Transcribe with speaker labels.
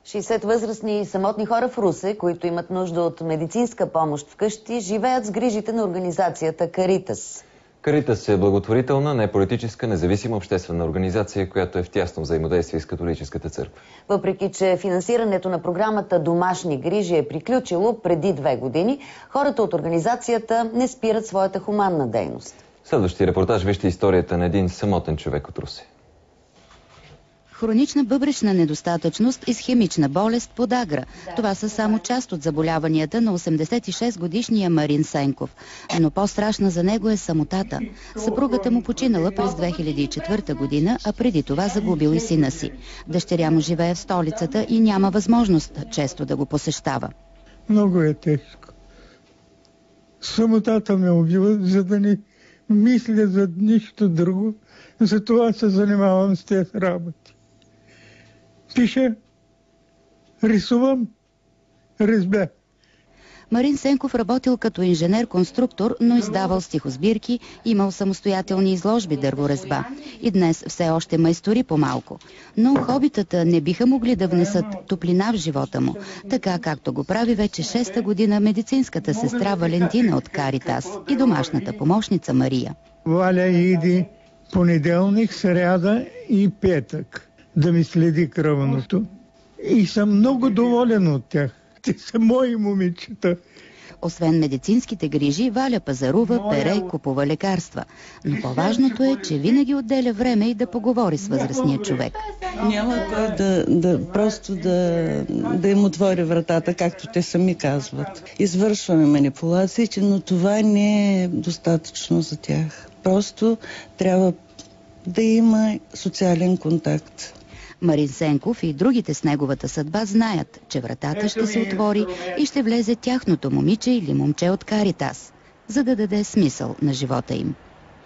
Speaker 1: 60 възрастни и самотни хора в Русе, които имат нужда от медицинска помощ вкъщи, живеят с грижите на организацията Каритас.
Speaker 2: Каритас е благотворителна, неполитическа, независима обществена организация, която е в тясно взаимодействие с католическата църква.
Speaker 1: Въпреки че финансирането на програмата Домашни грижи е приключило преди 2 години, хората от организацията не спират своята хуманна дейност.
Speaker 2: В следващия репортаж вижте историята на един самотен човек от Русе.
Speaker 3: Хронична бъбречна недостатъчност, исхемична болест, подагра. Това са само част от заболяванията на 86-годишния Марин Сенков. Но по-страшна за него е самотата. Съпругата му починала през 2004 година, а преди това загубил и сина си. Дъщеря му живее в столицата и няма възможност често да го посещава.
Speaker 4: Много е тежко. Самотата ме убива, за да не мисля за нищо друго. Затова се занимавам с тези работи. Пиша, рисувам, резбя.
Speaker 3: Марин Сенков работил като инженер-конструктор, но издавал стихосбирки, имал самостоятелни изложби дърворезба. И днес все още майстори по-малко. Но хобитата не биха могли да внесат топлина в живота му, така както го прави вече 6-та година медицинската сестра Валентина от Каритас и домашната помощница Мария.
Speaker 4: Валя иди понеделник, сряда и петък да ми следи кръвното. И съм много доволен от тях. Те са мои момичета.
Speaker 3: Освен медицинските грижи, Валя пазарува, пере, купува лекарства. Но по-важното е, че винаги отделя време и да поговори с възрастния човек.
Speaker 5: Няма кой да им отвори вратата, както те сами казват. Извършваме манипулациите, но това не е достатъчно за тях. Просто трябва да има социален контакт.
Speaker 3: Марин Сенков и другите с неговата съдба знаят, че вратата ще се отвори и ще влезе тяхното момиче или момче от Каритас, за да даде смисъл на живота им.